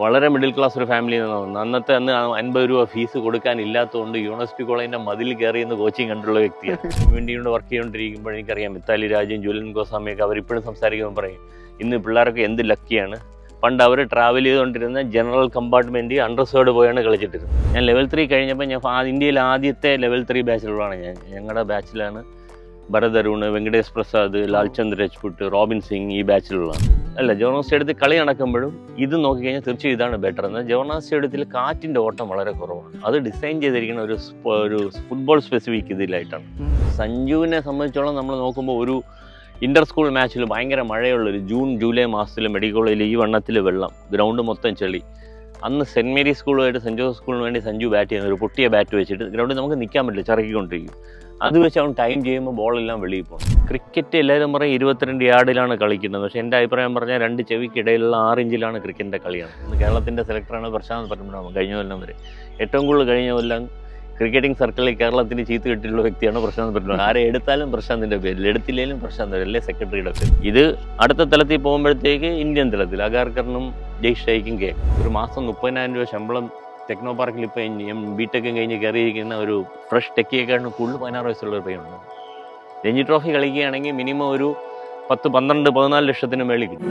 വളരെ middle class ഒരു ഫാമിലിയിൽ നിന്ന് വന്നത്. അന്ന് 50 രൂപ ഫീസ് കൊടുക്കാനില്ലാത്തതുകൊണ്ട് യൂണിവേഴ്സിറ്റി കോളേജിൻ്റെ മതിൽ കയറിയെന്ന് കോച്ചിങ് കണ്ടുള്ള വ്യക്തിയാണ്. വേണ്ടിയോണ്ട് വർക്ക് ചെയ്തുകൊണ്ടിരിക്കുമ്പോൾ എനിക്കറിയാം മിത്താലി രാജും ജുലൻ ഗോസ്വാമിയൊക്കെ അവരിപ്പോഴും സംസാരിക്കുമ്പോൾ പറയും, ഇന്ന് പിള്ളേരൊക്കെ എന്ത് ലക്കിയാണ്. പണ്ട് അവർ ട്രാവൽ ചെയ്തുകൊണ്ടിരുന്ന ജനറൽ കമ്പാർട്ട്മെൻറ്റ് അണ്ടർസേർഡ് പോയാണ് കളിച്ചിട്ടിരുന്നത്. ഞാൻ ലെവൽ 3 കഴിഞ്ഞപ്പോൾ ഇന്ത്യയിൽ ആദ്യത്തെ ലെവൽ 3 ബാച്ചിലുള്ളതാണ് ഞാൻ. ഞങ്ങളുടെ ബാച്ചിലാണ് ഭരത് അരുൺ, വെങ്കടേഷ് പ്രസാദ്, ലാൽചന്ദ് രജ്പുട്ട്, റോബിൻ സിംഗ് ഈ ബാച്ചിലുള്ളതാണ്. അല്ല, ജവഹർലാൽ സ്റ്റേഡിയത്തിൽ കളി നടക്കുമ്പോഴും ഇത് നോക്കിക്കഴിഞ്ഞാൽ തീർച്ചയായും ഇതാണ് ബെറ്റർ. എന്നാൽ ജവഹർലാൽ സ്റ്റേഡിയത്തിൽ കാറ്റിൻ്റെ ഓട്ടം വളരെ കുറവാണ്. അത് ഡിസൈൻ ചെയ്തിരിക്കുന്ന ഒരു ഫുട്ബോൾ സ്പെസിഫിക് ഇതിലായിട്ടാണ്. സഞ്ജുവിനെ സംബന്ധിച്ചോളം നമ്മൾ നോക്കുമ്പോൾ ഒരു ഇൻ്റർ സ്കൂൾ മാച്ചിൽ ഭയങ്കര മഴയുള്ളൊരു ജൂൺ ജൂലൈ മാസത്തിൽ മെഡിക്കൽ കോളേജിൽ ഈ വണ്ണത്തിൽ വെള്ളം, ഗ്രൗണ്ട് മൊത്തം ചെളി. അന്ന് സെൻറ്റ് മേരീസ് സ്കൂളുമായിട്ട് സെൻറ്റ് ജോസഫ് സ്കൂളിന് വേണ്ടി സഞ്ജു ബാറ്റ് ചെയ്യുന്ന ഒരു പൊട്ടിയ ബാറ്റ് വെച്ചിട്ട് ഗ്രൗണ്ടിൽ നമുക്ക് നിൽക്കാൻ പറ്റില്ല, ചറക്കിക്കൊണ്ടിരിക്കും. അത് വെച്ച് അവൻ ടൈം ചെയ്യുമ്പോൾ ബോളെല്ലാം വെളിയിൽ പോകും. ക്രിക്കറ്റ് എല്ലാവരും പറയും 22 യാർഡിലാണ് കളിക്കുന്നത്. പക്ഷേ എൻ്റെ അഭിപ്രായം പറഞ്ഞാൽ 2 ചെവിക്കിടയിലുള്ള 6 ഇഞ്ചിലാണ് ക്രിക്കറ്റിൻ്റെ കളിയാണ്. ഇന്ന് കേരളത്തിൻ്റെ സെലക്ടറാണ് പ്രശാന്ത് പരമനാഭൻ. കഴിഞ്ഞ കൊല്ലം വരെ ഏറ്റവും കൂടുതൽ കഴിഞ്ഞ കൊല്ലം ക്രിക്കറ്റിംഗ് സർക്കിളിൽ കേരളത്തിന് ചീത്ത് കിട്ടിയുള്ള വ്യക്തിയാണ് പ്രശാന്ത് പരമനാഭൻ. ആരെ എടുത്താലും പ്രശാന്തിൻ്റെ പേരിൽ, എടുത്തില്ലെങ്കിലും പ്രശാന്ത് അല്ലേ സെക്രട്ടറിയുടെ പേര്. ഇത് അടുത്ത തലത്തിൽ പോകുമ്പോഴത്തേക്ക് ഇന്ത്യൻ തലത്തിൽ അഗാർക്കറിനും ജയ് ഷൈക്കും ഒരു മാസം 30,000 രൂപ ശമ്പളം ടെക്നോ പാർക്കിൽ ഇപ്പോൾ ബിടെക്കും കഴിഞ്ഞ് കയറിയിരിക്കുന്ന ഒരു ഫ്രഷ് ടെക്കിയേക്കാണ് കൂടുതൽ 16 വയസ്സുള്ള ഒരു പയ്യുണ്ട്. രഞ്ജി ട്രോഫി കളിക്കുകയാണെങ്കിൽ മിനിമം ഒരു 10, 12, 14 ലക്ഷത്തിന് മേളിൽ കിട്ടും.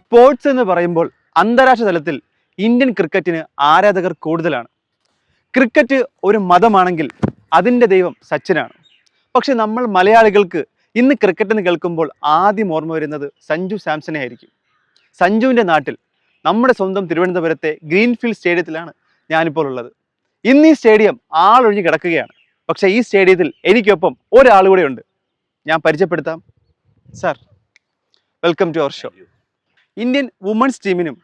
സ്പോർട്സ് എന്ന് പറയുമ്പോൾ അന്താരാഷ്ട്ര തലത്തിൽ ഇന്ത്യൻ ക്രിക്കറ്റിന് ആരാധകർ കൂടുതലാണ്. ക്രിക്കറ്റ് ഒരു മതമാണെങ്കിൽ അതിൻ്റെ ദൈവം സച്ചിനാണ്. പക്ഷെ നമ്മൾ മലയാളികൾക്ക് ഇന്ന് ക്രിക്കറ്റ് എന്ന് കേൾക്കുമ്പോൾ ആദ്യം ഓർമ്മ വരുന്നത് സഞ്ജു സാംസണെ ആയിരിക്കും. സഞ്ജുവിൻ്റെ നാട്ടിൽ നമ്മുടെ സ്വന്തം തിരുവനന്തപുരത്തെ ഗ്രീൻഫീൽഡ് സ്റ്റേഡിയത്തിലാണ് ഞാനിപ്പോൾ ഉള്ളത്. ഇന്ന് ഈ സ്റ്റേഡിയം ആളൊഴിഞ്ഞ് കിടക്കുകയാണ്. പക്ഷേ ഈ സ്റ്റേഡിയത്തിൽ എനിക്കൊപ്പം ഒരാൾ കൂടെ ഉണ്ട്. ഞാൻ പരിചയപ്പെടുത്താം. Sir, welcome to our show. Indian women's ടീമിനും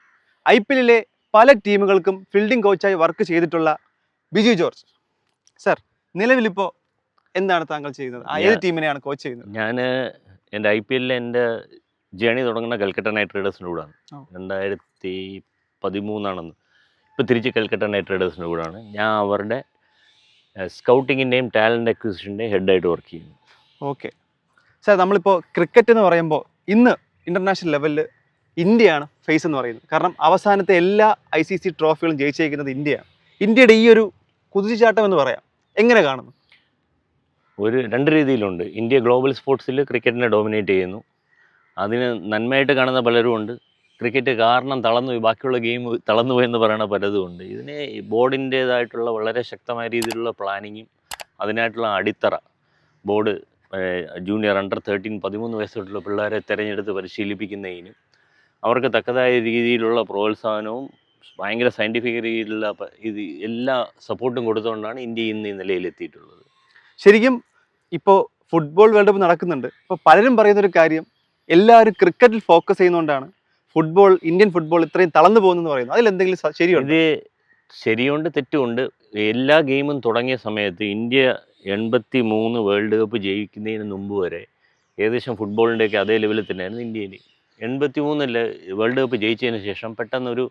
IPL പല ടീമുകൾക്കും ഫീൽഡിംഗ് കോച്ചായി വർക്ക് ചെയ്തിട്ടുള്ള ബിജു ജോർജ് സാർ, നിലവിലിപ്പോൾ എന്താണ് താങ്കൾ ചെയ്യുന്നത്? ഏത് ടീമിനെയാണ് കോച്ച് ചെയ്യുന്നത്? ഞാൻ എൻ്റെ IPL എൻ്റെ ജേണി തുടങ്ങുന്ന കൽക്കട്ട നൈറ്റ് റൈഡേഴ്സിൻ്റെ കൂടാണ്. 2013 ഇപ്പോൾ തിരിച്ച് കൽക്കട്ട നൈറ്റ് റൈഡേഴ്സിൻ്റെ കൂടാണ്. ഞാൻ അവരുടെ സ്കൗട്ടിങ്ങിൻ്റെയും ടാലൻറ്റ് അക്വിസിഷൻ്റെയും ഹെഡായിട്ട് വർക്ക് ചെയ്യുന്നു. ഓക്കെ സാർ, നമ്മളിപ്പോൾ ക്രിക്കറ്റ് എന്ന് പറയുമ്പോൾ ഇന്ന് ഇൻ്റർനാഷണൽ ലെവലിൽ ഇന്ത്യയാണ് ഫേസ് എന്ന് പറയുന്നത്. കാരണം അവസാനത്തെ എല്ലാ ICC ട്രോഫികളും ജയിച്ചിരിക്കുന്നത് ഇന്ത്യയാണ്. ഇന്ത്യയുടെ ഈ ഒരു കുതിച്ചുചാട്ടം എന്ന് പറയാം, എങ്ങനെ കാണുന്നു? ഒരു 2 രീതിയിലുണ്ട്. ഇന്ത്യ ഗ്ലോബൽ സ്പോർട്സിൽ ക്രിക്കറ്റിനെ ഡോമിനേറ്റ് ചെയ്യുന്നു. അതിന് നന്മയായിട്ട് കാണുന്ന പലരും ഉണ്ട്. ക്രിക്കറ്റ് കാരണം തളർന്നുപോയി, ബാക്കിയുള്ള ഗെയിം തളർന്നുപോയെന്ന് പറയുന്ന പലതും ഉണ്ട്. ഇതിനെ ബോർഡിൻ്റേതായിട്ടുള്ള വളരെ ശക്തമായ രീതിയിലുള്ള പ്ലാനിങ്ങും അതിനായിട്ടുള്ള അടിത്തറ ബോർഡ് ജൂനിയർ അണ്ടർ 13, 13 വയസ്സുള്ള പിള്ളേരെ തിരഞ്ഞെടുത്ത് പരിശീലിപ്പിക്കുന്നതിനും അവർക്ക് തക്കതായ രീതിയിലുള്ള പ്രോത്സാഹനവും ഭയങ്കര സയൻറ്റിഫിക് രീതിയിലുള്ള ഇത് എല്ലാ സപ്പോർട്ടും കൊടുത്തുകൊണ്ടാണ് ഇന്ത്യ ഇന്ന് ഈ നിലയിലെത്തിയിട്ടുള്ളത്. ശരിക്കും ഇപ്പോൾ ഫുട്ബോൾ വേൾഡ് കപ്പ് നടക്കുന്നുണ്ട്. ഇപ്പോൾ പലരും പറയുന്നൊരു കാര്യം, എല്ലാവരും ക്രിക്കറ്റിൽ ഫോക്കസ് ചെയ്യുന്നതുകൊണ്ടാണ് ഇന്ത്യൻ ഫുട്ബോൾ ഇത്രയും തളർന്നു പോകുന്നതെന്ന് പറയുന്നത്. അതിലെന്തെങ്കിലും ശരിയുണ്ട്? ഇത് ശരിയുണ്ട്, തെറ്റുമുണ്ട്. എല്ലാ ഗെയിമും തുടങ്ങിയ സമയത്ത് ഇന്ത്യ 83 വേൾഡ് കപ്പ് ജയിക്കുന്നതിന് മുമ്പ് വരെ ഏകദേശം ഫുട്ബോളിൻ്റെയൊക്കെ അതേ ലെവലിൽ തന്നെയായിരുന്നു ഇന്ത്യയിൽ. 83 വേൾഡ് കപ്പ് ജയിച്ചതിന് ശേഷം പെട്ടെന്നൊരു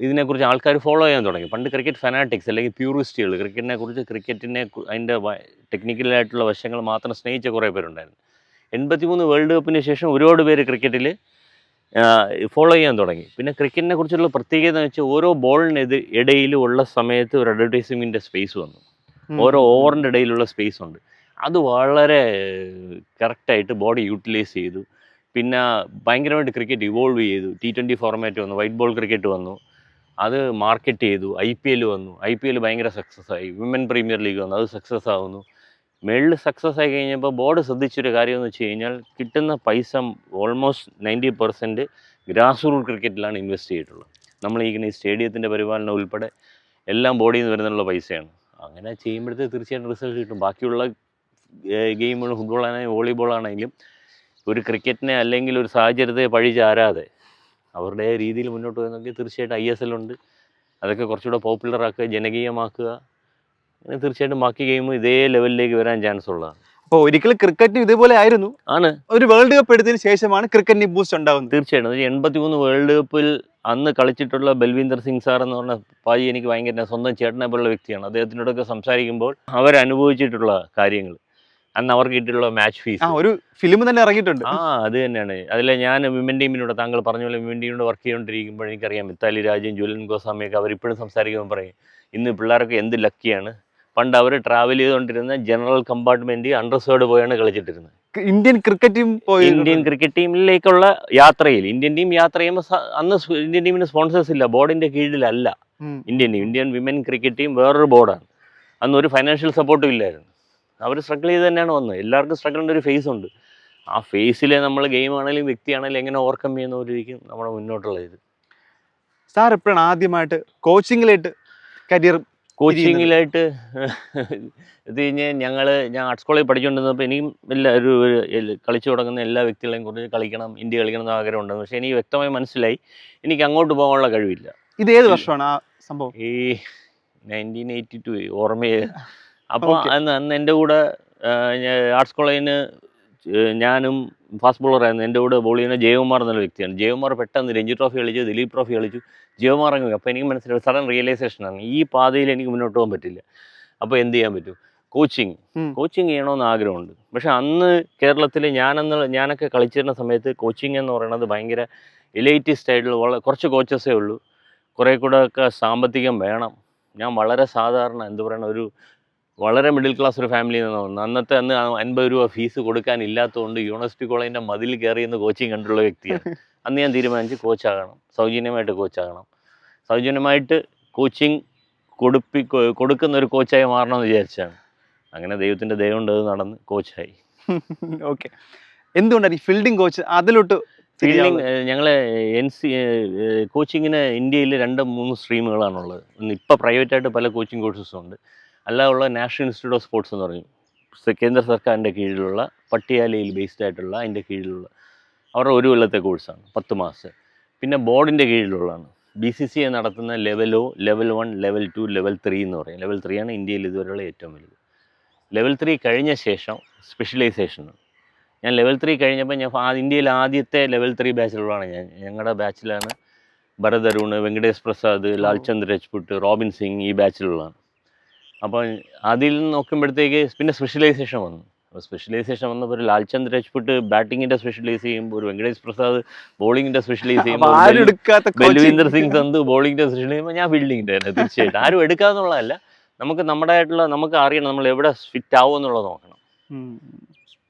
ഇതിനെക്കുറിച്ച് ആൾക്കാർ ഫോളോ ചെയ്യാൻ തുടങ്ങി. പണ്ട് ക്രിക്കറ്റ് ഫനാറ്റിക്സ് അല്ലെങ്കിൽ പ്യൂറിസ്റ്റുകൾ ക്രിക്കറ്റിനെ അതിൻ്റെ ടെക്നിക്കലായിട്ടുള്ള വശങ്ങൾ മാത്രം സ്നേഹിച്ച കുറേ പേരുണ്ടായിരുന്നു. 83 വേൾഡ് കപ്പിന് ശേഷം ഒരുപാട് പേര് ക്രിക്കറ്റിൽ ഫോളോ ചെയ്യാൻ തുടങ്ങി. പിന്നെ ക്രിക്കറ്റിനെ കുറിച്ചുള്ള പ്രത്യേകത എന്ന് വെച്ചാൽ ഓരോ ബോളിന് ഇടയിലും ഉള്ള സമയത്ത് ഒരു അഡ്വർടൈസ്മെൻറ്റിൻ്റെ സ്പേസ് വന്നു. ഓരോ ഓവറിൻ്റെ ഇടയിലുള്ള സ്പേസ് ഉണ്ട്. അത് വളരെ കറക്റ്റായിട്ട് ബോഡി യൂട്ടിലൈസ് ചെയ്തു. പിന്നെ ഭയങ്കരമായിട്ട് ക്രിക്കറ്റ് ഇവോൾവ് ചെയ്തു. T20 ഫോർമാറ്റ് വന്നു, വൈറ്റ് ബോൾ ക്രിക്കറ്റ് വന്നു, അത് മാർക്കറ്റ് ചെയ്തു. IPL വന്നു, IPL ഭയങ്കര സക്സസ് ആയി. വിമൻ പ്രീമിയർ ലീഗ് വന്നു, അത് സക്സസ് ആവുന്നു. മേളിൽ സക്സസ് ആയി കഴിഞ്ഞപ്പോൾ ബോർഡ് ശ്രദ്ധിച്ചൊരു കാര്യം എന്ന് വെച്ച് കഴിഞ്ഞാൽ കിട്ടുന്ന പൈസ ഓൾമോസ്റ്റ് 90% ഗ്രാസ് റൂട്ട് ക്രിക്കറ്റിലാണ് ഇൻവെസ്റ്റ് ചെയ്തിട്ടുള്ളത്. നമ്മൾ ഈ സ്റ്റേഡിയത്തിൻ്റെ പരിപാലനം ഉൾപ്പെടെ എല്ലാം ബോഡിയിൽ നിന്ന് വരുന്നുള്ള പൈസയാണ്. അങ്ങനെ ചെയ്യുമ്പോഴത്തേക്ക് തീർച്ചയായിട്ടും റിസൾട്ട് കിട്ടും. ബാക്കിയുള്ള ഗെയിമുകൾ ഫുട്ബോളാണെങ്കിലും വോളിബോളാണെങ്കിലും ഒരു ക്രിക്കറ്റിനെ അല്ലെങ്കിൽ ഒരു സാഹചര്യത്തെ പഴി ചാരാതെ അവരുടെ രീതിയിൽ മുന്നോട്ട് പോകുന്നെങ്കിൽ തീർച്ചയായിട്ടും ISL ഉണ്ട്. അതൊക്കെ കുറച്ചുകൂടെ പോപ്പുലറാക്കുക, ജനകീയമാക്കുക. അങ്ങനെ തീർച്ചയായിട്ടും ബാക്കി ഗെയിമും ഇതേ ലെവലിലേക്ക് വരാൻ ചാൻസ് ഉള്ളതാണ്. അപ്പോൾ ഒരിക്കലും ക്രിക്കറ്റ് ഇതേപോലെ ആയിരുന്നു. ഒരു വേൾഡ് കപ്പ് എടുത്തതിന് ശേഷമാണ് ക്രിക്കറ്റിന് ബൂസ്റ്റ് ഉണ്ടാകുന്നത്. തീർച്ചയായിട്ടും 83 വേൾഡ് കപ്പിൽ അന്ന് കളിച്ചിട്ടുള്ള ബൽവീന്ദർ സിംഗ് സാർ എന്ന് പറഞ്ഞ പായി എനിക്ക് ഭയങ്കര സ്വന്തം ചേട്ടനെ പോലുള്ള വ്യക്തിയാണ്. അദ്ദേഹത്തിനോടൊക്കെ സംസാരിക്കുമ്പോൾ അവരനുഭവിച്ചിട്ടുള്ള കാര്യങ്ങൾ അന്ന് അവർക്ക് കിട്ടിയുള്ള മാച്ച് ആ ഫീസ്. ഒരു ഫിലിം തന്നെ ഇറങ്ങിയിട്ടുണ്ട്. അത് തന്നെയാണ്. അതിലെ ഞാൻ വിമൻ ടീമിനോട് താങ്കൾ പറഞ്ഞ പോലെ വിമൻ ടീമിനോട് വർക്ക് ചെയ്തുകൊണ്ടിരിക്കുമ്പോൾ എനിക്കറിയാം മിത്താലി രാജും ജ്വലൻ ഗോസ്വാമിയൊക്കെ അവരിപ്പോഴും സംസാരിക്കുമ്പോൾ പറയും ഇന്ന് പിള്ളേരൊക്കെ എന്ത് ലക്കിയാണ്. പണ്ട് അവർ ട്രാവൽ ചെയ്തുകൊണ്ടിരുന്ന ജനറൽ കമ്പാർട്ട്മെൻറ്റ് അണ്ടർസേർഡ് പോയാണ് കളിച്ചിട്ടിരുന്നത്. ഇന്ത്യൻ ക്രിക്കറ്റ് ടീം പോയി. ഇന്ത്യൻ ക്രിക്കറ്റ് ടീമിലേക്കുള്ള യാത്രയിൽ ഇന്ത്യൻ ടീം യാത്ര ചെയ്യുമ്പോൾ അന്ന് ഇന്ത്യൻ ടീമിന് സ്പോൺസേഴ്സ് ഇല്ല, ബോർഡിൻ്റെ കീഴിലല്ല Indian team. Indian women cricket team വേറൊരു ബോർഡാണ്. അന്ന് ഒരു ഫൈനാൻഷ്യൽ സപ്പോർട്ടും ഇല്ലായിരുന്നു. അവർ സ്ട്രഗിൾ ചെയ്ത് തന്നെയാണ് വന്നത്. എല്ലാവർക്കും സ്ട്രഗിളിൻ്റെ ഒരു ഫേസ് ഉണ്ട്. ആ ഫേസിൽ നമ്മൾ ഗെയിം ആണെങ്കിലും വ്യക്തിയാണെങ്കിലും എങ്ങനെ ഓവർകം ചെയ്യുന്ന ഒരു രീതിക്കും നമ്മുടെ മുന്നോട്ടുള്ള ഇത്. സാർ എപ്പോഴാണ് ആദ്യമായിട്ട് കോച്ചിങ്ങിലായിട്ട് കരിയർ? കോച്ചിങ്ങിലായിട്ട് ഇത് കഴിഞ്ഞ് ഞാൻ ആർട്സ് കോളേജിൽ പഠിച്ചുകൊണ്ടിരുന്നപ്പോൾ എനിക്കും കളിച്ചു തുടങ്ങുന്ന എല്ലാ വ്യക്തികളെയും കുറിച്ച് കളിക്കണം, ഇന്ത്യ കളിക്കണം എന്ന ആഗ്രഹം ഉണ്ടെന്ന്. പക്ഷേ എനിക്ക് വ്യക്തമായി മനസ്സിലായി എനിക്ക് അങ്ങോട്ട് പോകാനുള്ള കഴിവില്ല. ഇത് ഏത് വർഷമാണ് ആ സംഭവം? ഈ 1982 ഓർമ്മയെ. അപ്പോൾ അന്ന് എൻ്റെ കൂടെ ആർട്സ് കോളേജിന് ഞാനും ഫാസ്റ്റ് ബോളറായിരുന്നു. എൻ്റെ കൂടെ ബോൾ ചെയ്യുന്ന ജയകുമാർ എന്നൊരു വ്യക്തിയാണ്. ജയകുമാർ പെട്ടെന്ന് രഞ്ജി ട്രോഫി കളിച്ചു, ദിലീപ് ട്രോഫി കളിച്ചു. ജയകുമാർ അങ്ങ്. അപ്പോൾ എനിക്ക് മനസ്സിലായി സഡൻ റിയലൈസേഷനാണ് ഈ പാതയിൽ എനിക്ക് മുന്നോട്ട് പോകാൻ പറ്റില്ല. അപ്പോൾ എന്ത് ചെയ്യാൻ പറ്റും? കോച്ചിങ് ചെയ്യണമെന്ന് ആഗ്രഹമുണ്ട്. പക്ഷെ അന്ന് കേരളത്തിൽ ഞാനൊക്കെ കളിച്ചിരുന്ന സമയത്ത് കോച്ചിങ് എന്ന് പറയുന്നത് ഭയങ്കര എലൈറ്റിസ്റ്റ് ആയിട്ടുള്ള കുറച്ച് കോച്ചസേ ഉള്ളൂ. കുറേ കൂടെ ഒക്കെ സാമ്പത്തികം വേണം. ഞാൻ വളരെ സാധാരണ ഒരു വളരെ മിഡിൽ ക്ലാസ് ഒരു ഫാമിലിയിൽ നിന്ന് വന്നു. അന്ന് 50 രൂപ ഫീസ് കൊടുക്കാനില്ലാത്തതുകൊണ്ട് യൂണിവേഴ്സിറ്റി കോളേജിൻ്റെ മതിൽ കയറിയെന്ന് കോച്ചിങ് കണ്ടുള്ള വ്യക്തിയാണ്. അന്ന് ഞാൻ തീരുമാനിച്ച് കോച്ചാകണം, സൗജന്യമായിട്ട് കോച്ചാകണം. സൗജന്യമായിട്ട് കോച്ചിങ് കൊടുക്കുന്ന ഒരു കോച്ചായി മാറണമെന്ന് വിചാരിച്ചാണ്. അങ്ങനെ ദൈവത്തിൻ്റെ ദയ കൊണ്ട് അത് നടന്ന് കോച്ചായി. ഓക്കെ. എന്തുകൊണ്ടാണ് ഈ ഫീൽഡിംഗ് കോച്ച് അതിലോട്ട്? ഞങ്ങൾ കോച്ചിങ്ങിന് ഇന്ത്യയിൽ 2-3 സ്ട്രീമുകളാണുള്ളത്. ഇപ്പോൾ പ്രൈവറ്റായിട്ട് പല കോച്ചിങ് കോഴ്സസും ഉണ്ട്. അല്ലാതുള്ള നാഷണൽ ഇൻസ്റ്റിറ്റ്യൂട്ട് ഓഫ് സ്പോർട്സ് എന്ന് പറയും, കേന്ദ്ര സർക്കാരിൻ്റെ കീഴിലുള്ള പട്ടിയാലയിൽ ബേസ്ഡ് ആയിട്ടുള്ള അതിൻ്റെ കീഴിലുള്ള അവരുടെ ഒരു കൊല്ലത്തെ കോഴ്സാണ്, 10 മാസം. പിന്നെ ബോർഡിൻ്റെ കീഴിലുള്ളതാണ്. BCCI നടത്തുന്ന ലെവൽ 1, ലെവൽ 2, ലെവൽ 3 എന്ന് പറയും. ലെവൽ 3 ആണ് ഇന്ത്യയിൽ ഇതുവരെയുള്ള ഏറ്റവും വലുത്. ലെവൽ 3 കഴിഞ്ഞ ശേഷം സ്പെഷ്യലൈസേഷനാണ്. ഞാൻ ലെവൽ 3 കഴിഞ്ഞപ്പോൾ ഇന്ത്യയിൽ ആദ്യത്തെ ലെവൽ 3 ബാച്ചിലുള്ളതാണ് ഞങ്ങളുടെ ബാച്ചിലാണ് ഭരത് അരുൺ, വെങ്കടേഷ് പ്രസാദ്, ലാൽചന്ദ് രജ്പുട്ട്, റോബിൻ സിംഗ് ഈ ബാച്ചിലുള്ളതാണ്. അപ്പോൾ അതിൽ നോക്കുമ്പോഴത്തേക്ക് പിന്നെ സ്പെഷ്യലൈസേഷൻ വന്നു. അപ്പോൾ സ്പെഷ്യലൈസേഷൻ വന്നപ്പോൾ ഒരു ലാൽചന്ദ് രജ്പുട്ട് ബാറ്റിങ്ങിൻ്റെ സ്പെഷ്യലൈസ് ചെയ്യുമ്പോൾ, ഒരു വെങ്കടേഷ് പ്രസാദ് ബോളിങ്ങിൻ്റെ സ്പെഷ്യലൈസ് ചെയ്യുമ്പോൾ, ബൽവീന്ദർ സിംഗ് സന്ധു ബോളിങ്ങിൻ്റെ സ്പെഷ്യലൈസ് ചെയ്യുമ്പോൾ ഞാൻ ഫീൽഡിങ്ങിൻ്റെ തന്നെ. തീർച്ചയായിട്ടും ആരും എടുക്കാമെന്നുള്ളതല്ല, നമുക്ക് അറിയണം നമ്മൾ എവിടെ ഫിറ്റ് ആവും എന്നുള്ളത് നോക്കണം.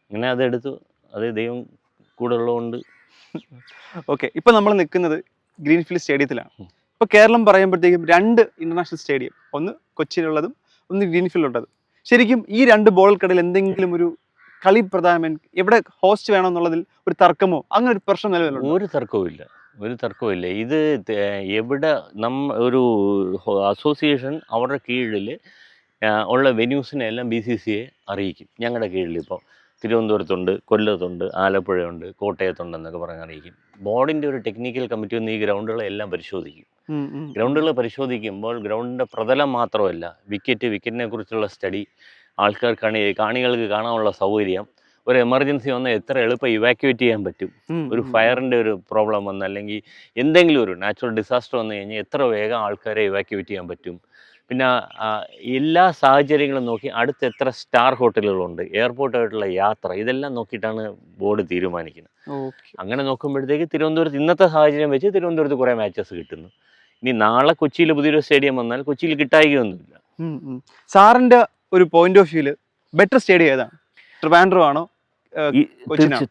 അങ്ങനെ അതെടുത്തു. അത് ദൈവം കൂടെ ഉള്ളതുകൊണ്ട്. ഓക്കെ. ഇപ്പം നമ്മൾ നിൽക്കുന്നത് ഗ്രീൻഫീൽഡ് സ്റ്റേഡിയത്തിലാണ്. ഇപ്പോൾ കേരളം പറയുമ്പോഴത്തേക്കും 2 ഇൻ്റർനാഷണൽ സ്റ്റേഡിയം, ഒന്ന് കൊച്ചിയിലുള്ളതും ഒന്ന് ഗ്രീൻഫീൽഡിലുള്ളതും. ശരിക്കും ഈ 2 ബോളുകൾക്കിടയിൽ എന്തെങ്കിലും ഒരു കളി പ്രധാനമായി എവിടെ ഹോസ്റ്റ് വേണമെന്നുള്ളതിൽ ഒരു തർക്കമോ അങ്ങനെ ഒരു പ്രശ്നം നിലവിലുണ്ടോ? ഒരു തർക്കവുമില്ല. ഇത് എവിടെ ഒരു അസോസിയേഷൻ അവരുടെ കീഴിൽ ഉള്ള വെന്യൂസിനെ എല്ലാം BCCI അറിയിക്കും. ഞങ്ങളുടെ കീഴിൽ ഇപ്പോൾ തിരുവനന്തപുരത്തുണ്ട്, കൊല്ലത്തുണ്ട്, ആലപ്പുഴയുണ്ട്, കോട്ടയത്തുണ്ടെന്നൊക്കെ പറഞ്ഞ് അറിയിക്കും. ബോർഡിൻ്റെ ഒരു ടെക്നിക്കൽ കമ്മിറ്റി വന്ന് ഈ ഗ്രൗണ്ടുകളെല്ലാം പരിശോധിക്കും. ഗ്രൗണ്ടുകൾ പരിശോധിക്കുമ്പോൾ ഗ്രൗണ്ടിൻ്റെ പ്രതലം മാത്രമല്ല, വിക്കറ്റിനെ കുറിച്ചുള്ള സ്റ്റഡി, കാണികൾക്ക് കാണാനുള്ള സൗകര്യം, ഒരു എമർജൻസി വന്നാൽ എത്ര എളുപ്പം ഇവാക്യുവേറ്റ് ചെയ്യാൻ പറ്റും, ഒരു ഫയറിൻ്റെ ഒരു പ്രോബ്ലം വന്ന് അല്ലെങ്കിൽ എന്തെങ്കിലും ഒരു നാച്ചുറൽ ഡിസാസ്റ്റർ വന്നു കഴിഞ്ഞാൽ എത്ര വേഗം ആൾക്കാരെ ഇവാക്യുവേറ്റ് ചെയ്യാൻ പറ്റും. പിന്നെ എല്ലാ സാഹചര്യങ്ങളും നോക്കി അടുത്ത് എത്ര സ്റ്റാർ ഹോട്ടലുകളുണ്ട്, എയർപോർട്ടായിട്ടുള്ള യാത്ര, ഇതെല്ലാം നോക്കിയിട്ടാണ് ബോർഡ് തീരുമാനിക്കുന്നത്. അങ്ങനെ നോക്കുമ്പോഴത്തേക്ക് തിരുവനന്തപുരത്ത് ഇന്നത്തെ സാഹചര്യം വെച്ച് തിരുവനന്തപുരത്ത് കുറേ മാച്ചസ് കിട്ടുന്നു. ഇനി നാളെ കൊച്ചിയിൽ പുതിയൊരു സ്റ്റേഡിയം വന്നാൽ കൊച്ചിയിൽ കിട്ടായികയൊന്നുമില്ല. സാറിൻ്റെ ഒരു പോയിന്റ് ഓഫ് വ്യൂവിൽ ബെറ്റർ സ്റ്റേഡിയം ഏതാണ്? ട്രിവാൻഡ്രം ആണോ?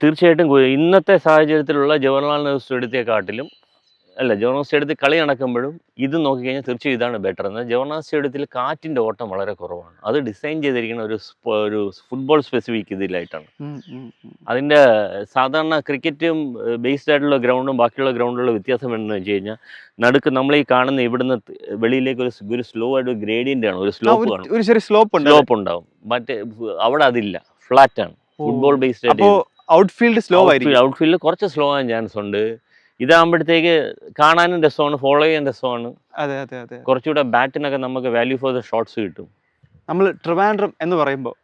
തീർച്ചയായിട്ടും ഇന്നത്തെ സാഹചര്യത്തിലുള്ള ജവഹർലാൽ നെഹ്റു സ്റ്റേഡിയത്തെക്കാട്ടിലും ജവഹർലാൽ സ്റ്റേഡിയത്തിൽ കളി നടക്കുമ്പോഴും ഇത് നോക്കിക്കഴിഞ്ഞാൽ തീർച്ചയായും ഇതാണ് ബെറ്റർ. എന്നാൽ ജവഹർലാൽ സ്റ്റേഡിയത്തിൽ കാറ്റിൻ്റെ ഓട്ടം വളരെ കുറവാണ്. അത് ഡിസൈൻ ചെയ്തിരിക്കുന്ന ഒരു ഫുട്ബോൾ സ്പെസിഫിക് ഇതിലായിട്ടാണ്. അതിൻ്റെ സാധാരണ ക്രിക്കറ്റും ബേസ്ഡ് ആയിട്ടുള്ള ഗ്രൗണ്ടും ബാക്കിയുള്ള ഗ്രൗണ്ടുള്ള വ്യത്യാസം എന്താണെന്ന് വെച്ച് കഴിഞ്ഞാൽ നടുക്ക് നമ്മൾ ഈ കാണുന്ന ഇവിടുന്ന് വെളിയിലേക്ക് ഒരു സ്ലോ ആയിട്ട് ഗ്രേഡിയൻ്റ് ആണ്, ഒരു സ്ലോപ്പ് കാണും, ഒരു ചെറിയ സ്ലോപ്പ് ഉണ്ടാവും. മറ്റേ അവിടെ അതില്ല, ഫ്ലാറ്റ് ആണ്. ഫുട്ബോൾ ബേസ്ഡ് ആയിട്ട് ഔട്ട്ഫീൽഡ് കുറച്ച് സ്ലോ ആകാൻ ചാൻസ് ഉണ്ട്. ഇതാകുമ്പോഴത്തേക്ക് കാണാനും രസമാണ്, ഫോളോ ചെയ്യാൻ രസമാണ്. അതെ. കുറച്ചുകൂടെ ബാറ്റിനൊക്കെ നമുക്ക് വാല്യൂ ഫോർ ദ ഷോട്ട്സ് കിട്ടും. നമ്മൾ ട്രിവാൻഡ്രം എന്ന് പറയുമ്പോൾ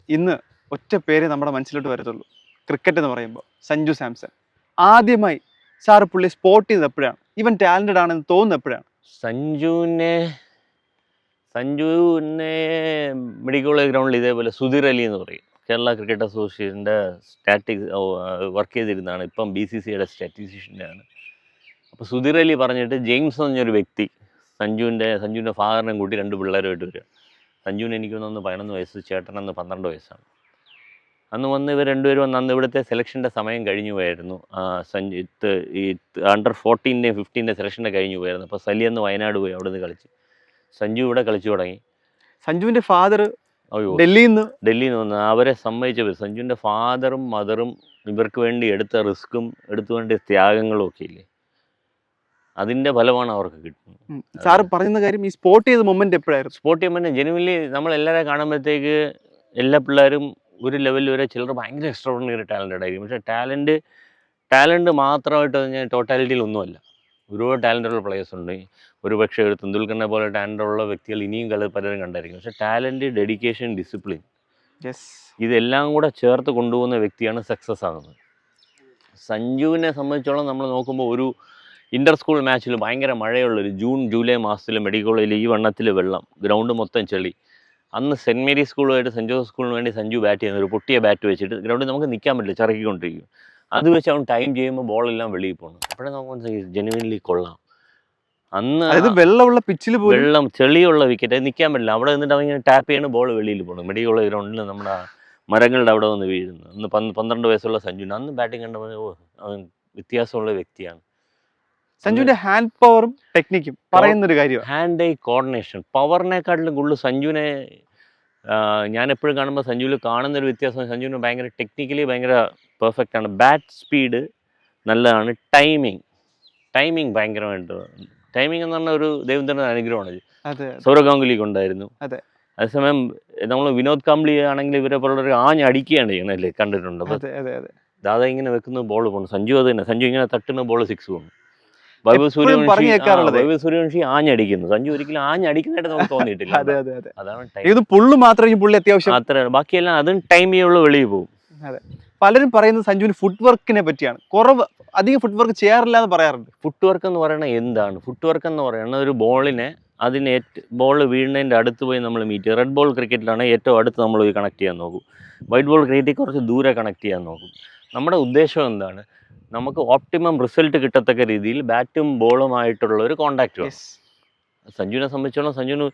ഇന്ന് ഒറ്റ പേര് നമ്മുടെ മനസ്സിലോട്ട് വരത്തുള്ളൂ. ക്രിക്കറ്റ് എന്ന് പറയുമ്പോൾ സഞ്ജു സാംസൺ. ആദ്യമായി സാറ് പുള്ളി സ്പോട്ട് ചെയ്തത് എപ്പോഴാണ്? ഇവൻ ടാലന്റഡ് ആണെന്ന് തോന്നുന്നത് എപ്പോഴാണ്? സഞ്ജുവിനെ മെഡിക്കൽ കോളേജ് ഗ്രൗണ്ടിൽ ഇതേപോലെ സുധീർ അലി എന്ന് പറയും, കേരള ക്രിക്കറ്റ് അസോസിയേഷൻ്റെ വർക്ക് ചെയ്തിരുന്നതാണ്. ഇപ്പം BCCIയുടെ സ്റ്റാറ്റിസ്റ്റീഷ്യനാണ്. അപ്പോൾ സുധീർ അലി പറഞ്ഞിട്ട് ജെയിംസ് എന്ന് പറഞ്ഞൊരു വ്യക്തി സഞ്ജുവിൻ്റെ ഫാദറിനെയും കൂട്ടി 2 പിള്ളേരുമായിട്ട് വരിക. സഞ്ജുവിന് എനിക്ക് തോന്നുന്നു 11 വയസ്സ്, ചേട്ടനെന്ന് 12 വയസ്സാണ്. അന്ന് വന്ന് ഇവർ രണ്ടുപേരും വന്ന് അന്ന് ഇവിടുത്തെ സെലക്ഷൻ്റെ സമയം കഴിഞ്ഞു പോയായിരുന്നു. ഈ അണ്ടർ 14 15 സെലക്ഷൻ്റെ കഴിഞ്ഞു പോയായിരുന്നു. അപ്പോൾ സലി അന്ന് വയനാട് പോയി, അവിടെ നിന്ന് കളിച്ച് സഞ്ജു ഇവിടെ കളിച്ചു തുടങ്ങി. സഞ്ജുവിന്റെ ഫാദർ അയ്യോ ഡൽഹിയിൽ നിന്ന് വന്ന് അവരെ സമ്മതിച്ചവർ സഞ്ജുവിൻ്റെ ഫാദറും മദറും ഇവർക്ക് വേണ്ടി എടുത്ത റിസ്ക്കും എടുത്തു വേണ്ടിയ ത്യാഗങ്ങളും ഒക്കെ ഇല്ലേ, അതിൻ്റെ ഫലമാണ് അവർക്ക് കിട്ടുന്നത്. സാറ് പറയുന്ന കാര്യം ഈ സ്പോട്ട് ചെയ്ത മൊമെന്റ് എപ്പോഴായിരുന്നു? സ്പോർട്ട് ചെയ്യുമ്പോൾ ജെനുവൻലി നമ്മളെല്ലാവരെയും കാണുമ്പോഴത്തേക്ക് എല്ലാ പിള്ളേരും ഒരു ലെവലിൽ വരെ ചിലർ ഭയങ്കര എക്സ്ട്രാordinary ടാലൻറ്റഡ് ആയിരിക്കും. പക്ഷേ ടാലൻറ്റ് മാത്രമായിട്ട് ഞാൻ ടോട്ടാലിറ്റിയിൽ ഒന്നുമല്ല. ഒരുപാട് ടാലൻറ്റുള്ള പ്ലേയേഴ്സ് ഉണ്ട്. ഒരു പക്ഷേ ഒരു തെണ്ടുൽക്കറിനെ പോലെ ടാലൻറ്റുള്ള വ്യക്തികൾ ഇനിയും പലരും കണ്ടായിരിക്കും. പക്ഷേ ടാലൻറ്റ്, ഡെഡിക്കേഷൻ, ഡിസിപ്ലിൻ ഇതെല്ലാം കൂടെ ചേർത്ത് കൊണ്ടുപോകുന്ന വ്യക്തിയാണ് സക്സസ് ആകുന്നത്. സഞ്ജുവിനെ സംബന്ധിച്ചോളം നമ്മൾ നോക്കുമ്പോൾ ഒരു ഇൻ്റർ സ്കൂൾ മാച്ചിൽ ഭയങ്കര മഴയുള്ളൊരു ജൂൺ ജൂലൈ മാസത്തിൽ മെഡിക്കൽ കോളേജിൽ ഈ വണ്ണത്തിൽ വെള്ളം, ഗ്രൗണ്ട് മൊത്തം ചെളി. അന്ന് സെൻറ്റ് മേരീസ് സ്കൂളുമായിട്ട് സെൻറ്റ് ജോസഫ് സ്കൂളിന് വേണ്ടി സഞ്ജു ബാറ്റ് ചെയ്യുന്ന ഒരു പൊട്ടിയ ബാറ്റ് വെച്ചിട്ട് ഗ്രൗണ്ടിൽ നമുക്ക് നിൽക്കാൻ പറ്റില്ല, ചിറക്കിക്കൊണ്ടിരിക്കും. അത് വെച്ച് അവൻ ടൈം ചെയ്യുമ്പോൾ ബോളെല്ലാം വെളിയിൽ പോകണം. അപ്പോഴേ നമുക്ക് ജെനുവിൻലി കൊള്ളാം. അന്ന് വെള്ളമുള്ള പിച്ചിൽ വെള്ളം ചെളിയുള്ള വിക്കറ്റ് നിൽക്കാൻ പറ്റില്ല. അവിടെ നിന്നിട്ട് അവൻ ഇങ്ങനെ ടാപ്പ് ചെയ്യണം, ബോൾ വെളിയിൽ പോകണം. മെഡിക്കൽ കോളേജ് ഗ്രൗണ്ടിൽ നമ്മുടെ മരങ്ങളുടെ അവിടെ വന്ന് വീഴുന്നു. അന്ന് 12 വയസ്സുള്ള സഞ്ജുവിന് അന്ന് ബാറ്റിംഗ് കണ്ടപ്പോൾ അവൻ വ്യത്യാസമുള്ള വ്യക്തിയാണ്. സഞ്ജുവിന്റെ ഹാൻഡ് പവറും ടെക്നിക്കും പറയുന്നൊരു കാര്യമാണ്. ഹാൻഡ് ഐ കോർഡിനേഷൻ പവറിനെക്കാട്ടിലും കൂടുതൽ സഞ്ജുവിനെ ഞാൻ എപ്പോഴും കാണുമ്പോൾ സഞ്ജുവിൽ കാണുന്നൊരു വ്യത്യാസം, സഞ്ജുവിന് ഭയങ്കര ടെക്നിക്കലി ഭയങ്കര പെർഫെക്റ്റ് ആണ്. ബാറ്റ് സ്പീഡ് നല്ലതാണ്. ടൈമിങ് ഭയങ്കരമായിട്ട്, ടൈമിംഗ് എന്ന് പറഞ്ഞ ഒരു ദൈവത്തിൻ്റെ അനുഗ്രഹമാണ്. സൗരവ് ഗാംഗുലിക്ക് ഉണ്ടായിരുന്നു. അതേസമയം നമ്മൾ വിനോദ് കാംബ്ലി ആണെങ്കിൽ ഇവരെ പോലുള്ളൊരു ആഞ്ഞടിക്കുകയാണ് ചെയ്യണല്ലേ, കണ്ടിട്ടുണ്ട്. ദാദാ ഇങ്ങനെ വെക്കുന്ന ബോൾ പോകുന്നു. സഞ്ജു അത് തന്നെ, സഞ്ജു ഇങ്ങനെ തട്ടുന്ന ബോൾ 6 പോകുന്നു. വൈഭവ് സൂര്യവംശി ആഞ്ഞടിക്കുന്നു. സഞ്ജു ഒരിക്കലും ആഞ്ഞടിക്കുന്നതായിട്ട് നമുക്ക് തോന്നിയിട്ടില്ല. അതാണ് പുള്ളു മാത്രമേ പുള്ളി അത്യാവശ്യം, അത്ര ബാക്കിയെല്ലാം അതും ടൈം ചെയ്യുള്ളൂ, വെളിയിൽ പോകും. പലരും പറയുന്നത് സഞ്ജുവിന് ഫുട് വർക്കിനെ പറ്റിയാണ്. അധികം ഫുട് വർക്ക് ചെയ്യാറില്ല എന്ന് പറയാറുണ്ട്. ഫുട് വർക്ക് എന്ന് പറയുന്നത് എന്താണ്? ഫുട് വർക്ക് എന്ന് പറയുന്നത് ഒരു ബോളിനെ ബോൾ വീഴുന്നതിൻ്റെ അടുത്ത് പോയി നമ്മൾ മീറ്റ് ചെയ്യും. റെഡ് ബോൾ ക്രിക്കറ്റിലാണ് ഏറ്റവും അടുത്ത് നമ്മൾ പോയി കണക്ട് ചെയ്യാൻ നോക്കും. വൈറ്റ് ബോൾ ക്രിക്കറ്റിൽ കുറച്ച് ദൂരെ കണക്ട് ചെയ്യാൻ നോക്കും. നമ്മുടെ ഉദ്ദേശം എന്താണ്? നമുക്ക് ഓപ്റ്റിമം റിസൾട്ട് കിട്ടത്തക്ക രീതിയിൽ ബാറ്റും ബോളുമായിട്ടുള്ള ഒരു കോണ്ടാക്റ്റ് വേണം. സഞ്ജുവിനെ സംബന്ധിച്ചോളം സഞ്ജുവിന്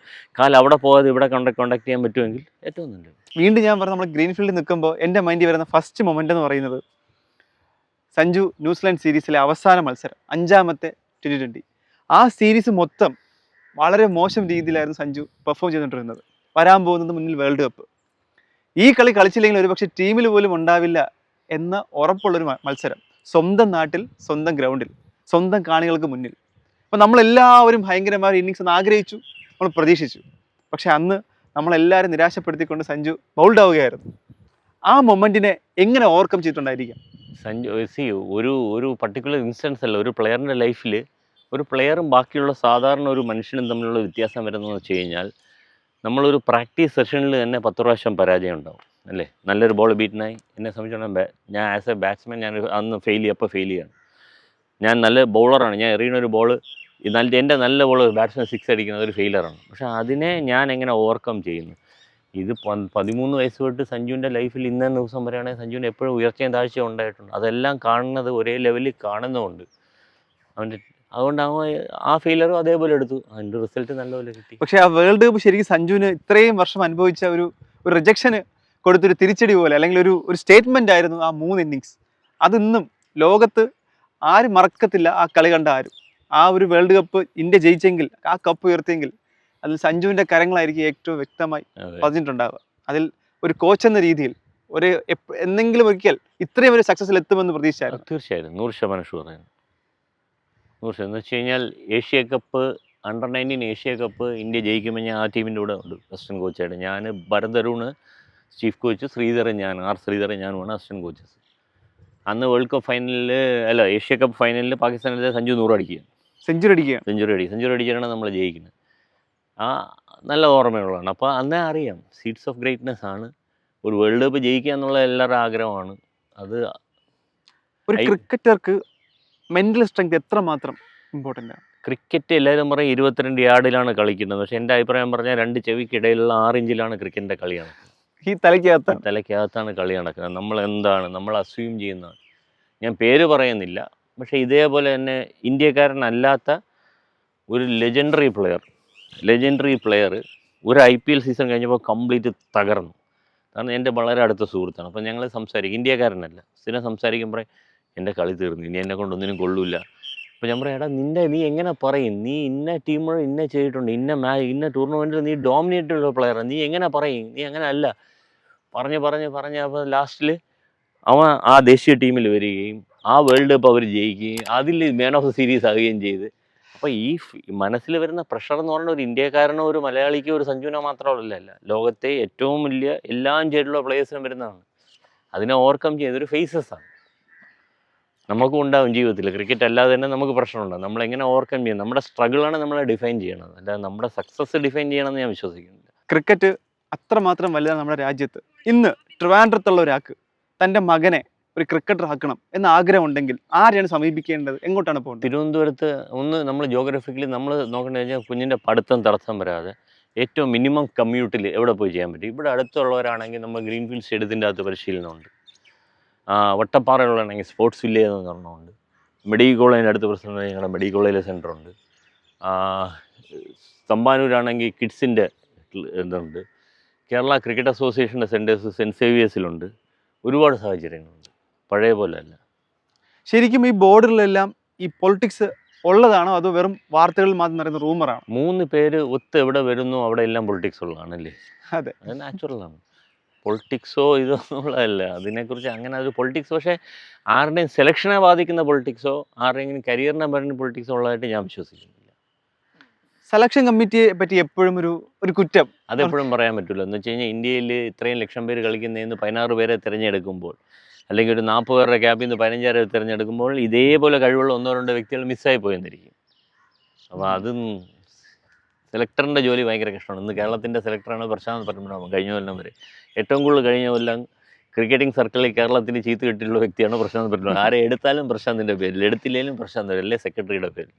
അവിടെ പോകാതെ ഇവിടെ കോണ്ടാക്ട് ചെയ്യാൻ പറ്റുമെങ്കിൽ ഏറ്റവും നല്ലത്. വീണ്ടും ഞാൻ പറഞ്ഞ നമ്മൾ ഗ്രീൻഫീൽഡിൽ നിൽക്കുമ്പോൾ എൻ്റെ മൈൻഡിൽ വരുന്ന ഫസ്റ്റ് മൊമെൻ്റ് എന്ന് പറയുന്നത് സഞ്ജു ന്യൂസിലാൻഡ് സീരീസിലെ അവസാന മത്സരം, 5ാമത്തെ T20. ആ സീരീസ് മൊത്തം വളരെ മോശം രീതിയിലായിരുന്നു സഞ്ജു പെർഫോം ചെയ്തുകൊണ്ടിരുന്നത്. വരാൻ പോകുന്നത് മുന്നിൽ വേൾഡ് കപ്പ്. ഈ കളി കളിച്ചില്ലെങ്കിൽ ഒരുപക്ഷെ ടീമിൽ പോലും ഉണ്ടാവില്ല എന്ന ഉറപ്പുള്ളൊരു മത്സരം, സ്വന്തം നാട്ടിൽ, സ്വന്തം ഗ്രൗണ്ടിൽ, സ്വന്തം കാണികൾക്ക് മുന്നിൽ. അപ്പോൾ നമ്മളെല്ലാവരും ഭയങ്കരമായ ഇന്നിങ്സ് എന്ന് ആഗ്രഹിച്ചു, നമ്മൾ പ്രതീക്ഷിച്ചു. പക്ഷെ അന്ന് നമ്മളെല്ലാവരും നിരാശപ്പെടുത്തിക്കൊണ്ട് സഞ്ജു ബൗൾഡ് ആവുകയായിരുന്നു. ആ മൊമെൻറ്റിനെ എങ്ങനെ ഓവർകം ചെയ്തിട്ടുണ്ടായിരിക്കാം സഞ്ജു? ഒരു പർട്ടിക്കുലർ ഇൻസ്റ്റൻസ് അല്ല, ഒരു പ്ലെയറിൻ്റെ ലൈഫിൽ ഒരു പ്ലെയറും ബാക്കിയുള്ള സാധാരണ ഒരു മനുഷ്യനും തമ്മിലുള്ള വ്യത്യാസം വരുന്നതെന്ന് വെച്ച് കഴിഞ്ഞാൽ, നമ്മളൊരു പ്രാക്ടീസ് സെഷനിൽ തന്നെ 10 പ്രാവശ്യം പരാജയം ഉണ്ടാവും അല്ലേ. നല്ലൊരു ബോൾ ബീറ്റിനായി എന്നെ സംബന്ധിച്ചിടത്തോളം ഞാൻ ആസ് എ ബാറ്റ്സ്മാൻ ഞാൻ അന്ന് ഫെയിൽ ചെയ്യാണ്. ഞാൻ നല്ല ബൗളറാണ്, ഞാൻ എറിയുന്ന ഒരു ബോൾ എൻ്റെ നല്ല ബോൾ ബാറ്റ്സ്മാൻ 6 അടിക്കുന്നത് ഒരു ഫെയിലറാണ്. പക്ഷേ അതിനെ ഞാൻ എങ്ങനെ ഓവർകം ചെയ്യുന്നു? ഇത് 13 വയസ്സ് തൊട്ട് സഞ്ജുവിൻ്റെ ലൈഫിൽ ഇന്ന ദിവസം വരെയാണെങ്കിൽ സഞ്ജുവിന് എപ്പോഴും ഉയർച്ചയും താഴ്ചയും ഉണ്ടായിട്ടുണ്ട്. അതെല്ലാം കാണുന്നത് ഒരേ ലെവലിൽ കാണുന്നതുകൊണ്ട് അതുകൊണ്ട് ആ ഫെയിലറും അതേപോലെ എടുത്തു, അതിൻ്റെ റിസൾട്ട് നല്ലപോലെ കിട്ടി. പക്ഷേ ആ വേൾഡ് കപ്പ് ശരിക്കും സഞ്ജുവിന് ഇത്രയും വർഷം അനുഭവിച്ച ഒരു റിജക്ഷന് കൊടുത്തൊരു തിരിച്ചടി പോലെ, അല്ലെങ്കിൽ ഒരു സ്റ്റേറ്റ്മെൻ്റ് ആയിരുന്നു ആ 3 ഇന്നിങ്സ്. അതിന്നും ലോകത്ത് ആരും മറക്കത്തില്ല. ആ കളി കണ്ട ആരും. ആ ഒരു വേൾഡ് കപ്പ് ഇന്ത്യ ജയിച്ചെങ്കിൽ, ആ കപ്പ് ഉയർത്തിയെങ്കിൽ അതിൽ സഞ്ജുവിൻ്റെ കരങ്ങളായിരിക്കും ഏറ്റവും വ്യക്തമായി പതിഞ്ഞിട്ടുണ്ടാവുക. അതിൽ ഒരു കോച്ച് എന്ന രീതിയിൽ എന്തെങ്കിലും ഒരിക്കൽ ഇത്രയും ഒരു സക്സസ്സിൽ എത്തുമെന്ന് പ്രതീക്ഷിച്ചായിരുന്നു. തീർച്ചയായും 100% ഷുവറായിരുന്നു. 100% എന്ന് വെച്ച് കഴിഞ്ഞാൽ Asia cup, under 19 Asia cup India ജയിക്കുമ്പോൾ ഞാൻ ആ ടീമിൻ്റെ കൂടെ ഉണ്ട് അസിസ്റ്റന്റ് കോച്ചായിട്ട്. ഞാൻ ഭരത് അരുണ് ചീഫ് കോച്ച്, ശ്രീധരൻ ഞാനുമാണ് അസിസ്റ്റന്റ് കോച്ചസ്. അന്ന് വേൾഡ് കപ്പ് ഫൈനലിൽ ഏഷ്യ കപ്പ് ഫൈനലിൽ പാകിസ്ഥാനിലെ സഞ്ജു 100 അടിക്കുക, സെഞ്ചുറി അടിച്ചാണ് നമ്മൾ ജയിക്കുന്നത്. നല്ല ഓർമ്മയുള്ളതാണ്. അപ്പോൾ അന്നേ അറിയാം സീഡ്സ് ഓഫ് ഗ്രേറ്റ്നെസ് ആണ്. ഒരു വേൾഡ് കപ്പ് ജയിക്കുക എന്നുള്ള എല്ലാവരുടെ ആഗ്രഹമാണ്. അത് ഒരു ക്രിക്കറ്റർക്ക് മെൻ്റൽ സ്ട്രെങ്ത് എത്രമാത്രം ഇമ്പോർട്ടൻ്റ് ആണ്? ക്രിക്കറ്റ് എല്ലാവരും പറയും 22 യാർഡിലാണ് കളിക്കുന്നത്. പക്ഷേ എൻ്റെ അഭിപ്രായം പറഞ്ഞാൽ 2 ചെവിക്കിടയിലുള്ള 6 ഇഞ്ചിലാണ് ക്രിക്കറ്റിൻ്റെ കളിയാണ്. ഈ തലയ്ക്കകത്താണ്. തലയ്ക്കകത്താണ് കളി നടക്കുന്നത്. നമ്മൾ എന്താണ് നമ്മൾ അസ്യൂം ചെയ്യുന്നതാണ്. ഞാൻ പേര് പറയുന്നില്ല, പക്ഷേ ഇതേപോലെ തന്നെ ഇന്ത്യക്കാരനല്ലാത്ത ഒരു ലെജൻഡറി പ്ലെയർ ഒരു IPL സീസൺ കഴിഞ്ഞപ്പോൾ കംപ്ലീറ്റ് തകർന്നു. കാരണം എൻ്റെ വളരെ അടുത്ത സുഹൃത്താണ്. അപ്പോൾ ഞങ്ങൾ സംസാരിക്കും, ഇന്ത്യക്കാരനല്ല, സ്ഥിരം സംസാരിക്കുമ്പോൾ എൻ്റെ കളി തീർന്നു, ഇനി എന്നെ കൊണ്ടൊന്നിനും കൊള്ളൂല. അപ്പോൾ ഞാൻ പറയാം, എടാ നീ എങ്ങനെ പറയും, നീ ഇന്ന ടീമുകൾ ഇന്ന ചെയ്തിട്ടുണ്ട്, ഇന്ന ടൂർണമെൻറ്റിൽ നീ ഡോമിനേറ്റ് ഉള്ള പ്ലെയറാണ്, നീ എങ്ങനെ പറയും, നീ അങ്ങനെ അല്ല പറഞ്ഞ് അപ്പോൾ ലാസ്റ്റിൽ അവൻ ആ ദേശീയ ടീമിൽ വരികയും ആ വേൾഡ് കപ്പ് അവർ ജയിക്കുകയും അതിൽ മാൻ ഓഫ് ദ സീരീസ് ആവുകയും ചെയ്ത്. അപ്പോൾ ഈ മനസ്സിൽ വരുന്ന പ്രഷർ എന്ന് പറഞ്ഞാൽ ഒരു ഇന്ത്യക്കാരനോ ഒരു മലയാളിക്കോ ഒരു സഞ്ജുവിനോ മാത്രമല്ല, ലോകത്തെ ഏറ്റവും വലിയ എല്ലാം ചെയ്തിട്ടുള്ള പ്ലേയേഴ്സിനും വരുന്നതാണ്. അതിനെ ഓവർകം ചെയ്യുന്നതൊരു ഫേസസ് ആണ്. നമുക്കും ഉണ്ടാവും ജീവിതത്തിൽ. ക്രിക്കറ്റ് അല്ലാതെ തന്നെ നമുക്ക് പ്രശ്നമുണ്ടാകും. നമ്മളെങ്ങനെ ഓവർകം ചെയ്യും, നമ്മുടെ സ്ട്രഗിളാണ് നമ്മളെ ഡിഫൈൻ ചെയ്യണത്, അല്ലാതെ നമ്മുടെ സക്സസ് ഡിഫൈൻ ചെയ്യണമെന്ന് ഞാൻ വിശ്വസിക്കുന്നില്ല. ക്രിക്കറ്റ് അത്രമാത്രം വലുതാണ് നമ്മുടെ രാജ്യത്ത്. ഇന്ന് ട്രിവാൻഡ്രത്തുള്ള ഒരാൾക്ക് തൻ്റെ മകനെ ഒരു ക്രിക്കറ്റർ ആക്കണം എന്ന ആഗ്രഹം ഉണ്ടെങ്കിൽ ആരെയാണ് സമീപിക്കേണ്ടത്, എങ്ങോട്ടാണ് പോകേണ്ടത്? തിരുവനന്തപുരത്ത് നമ്മൾ ജോഗ്രഫിക്കലി നമ്മൾ നോക്കേണ്ടത് വെച്ചാൽ കുഞ്ഞിൻ്റെ പഠിത്തം തടസ്സം വരാതെ ഏറ്റവും മിനിമം കമ്മ്യൂട്ടിൽ എവിടെ പോയി ചെയ്യാൻ പറ്റും. ഇവിടെ അടുത്തുള്ളവരാണെങ്കിൽ നമ്മൾ ഗ്രീൻഫീൽഡ് സ്റ്റേഡിയത്തിൻ്റെ അകത്ത് പരിശീലനമുണ്ട്. വട്ടപ്പാറയുള്ളതാണെങ്കിൽ സ്പോർട്സ് വില്ലേജ് എന്ന് പറഞ്ഞുണ്ട്. മെഡിക്കൽ കോളേജിൻ്റെ അടുത്ത് പ്രശ്നം ഞങ്ങളുടെ മെഡിക്കൽ കോളേജിലെ സെൻ്ററുണ്ട്. തമ്പാനൂരാണെങ്കിൽ കിഡ്സിൻ്റെ ഇതുണ്ട്. കേരള ക്രിക്കറ്റ് അസോസിയേഷൻ്റെ സെൻറ്റേഴ്സ് സെൻറ്റ് സേവിയേഴ്സിലുണ്ട്. ഒരുപാട് സാഹചര്യങ്ങളുണ്ട്, പഴയ പോലെ അല്ല. ശരിക്കും ഈ ബോർഡറിലെല്ലാം ഈ പൊളിറ്റിക്സ് ഉള്ളതാണോ അതോ വെറും വാർത്തകളിൽ മാത്രം നടക്കുന്ന റൂമറാണ്? 3 പേര് ഒത്ത് എവിടെ വരുന്നു അവിടെ എല്ലാം പൊളിറ്റിക്സ് ഉള്ളതാണല്ലേ. അതെ, അത് നാച്ചുറലാണ്. പൊളിറ്റിക്സോ ഇതൊന്നുമുള്ളതല്ല. അതിനെക്കുറിച്ച് അങ്ങനെ ഒരു പൊളിറ്റിക്സ്, പക്ഷേ ആരുടെയും സെലക്ഷനെ ബാധിക്കുന്ന പൊളിറ്റിക്സോ ആരുടെയെങ്കിലും കരിയറിനെ പറയുന്ന പൊളിറ്റിക്സോ ഉള്ളതായിട്ട് ഞാൻ വിശ്വസിക്കുന്നില്ല. സെലക്ഷൻ കമ്മിറ്റിയെ പറ്റി എപ്പോഴും ഒരു കുറ്റം അതെപ്പോഴും പറയാൻ പറ്റില്ല. എന്ന് വെച്ച് കഴിഞ്ഞാൽ ഇന്ത്യയിൽ ഇത്രയും ലക്ഷം പേര് കളിക്കുന്നതിന് 16 പേരെ തിരഞ്ഞെടുക്കുമ്പോൾ, അല്ലെങ്കിൽ ഒരു 40 പേരുടെ ക്യാമ്പിൽ നിന്ന് 15 പേരെ തിരഞ്ഞെടുക്കുമ്പോൾ ഇതേപോലെ കഴിവുള്ള 1-2 വ്യക്തികൾ മിസ്സായി പോയെന്നിരിക്കും. അപ്പോൾ അതും സെലക്ടറിൻ്റെ ജോലി ഭയങ്കര കഷ്ടമാണ്. ഇന്ന് കേരളത്തിൻ്റെ സെലക്ടറാണ് പ്രശാന്ത് പരമനാഭൻ. കഴിഞ്ഞ കൊല്ലം വരെ ഏറ്റവും കൂടുതൽ കഴിഞ്ഞ കൊല്ലം ക്രിക്കറ്റിംഗ് സർക്കിളിൽ കേരളത്തിൽ ചീത്ത കിട്ടിയിട്ടുള്ള വ്യക്തിയാണ് പ്രശാന്ത് പരമനാഭൻ. ആരെ എടുത്താലും പ്രശാന്തിൻ്റെ പേരിൽ, എടുത്തില്ലെങ്കിലും പ്രശാന്ത് അല്ലേ സെക്രട്ടറിയുടെ പേരിൽ.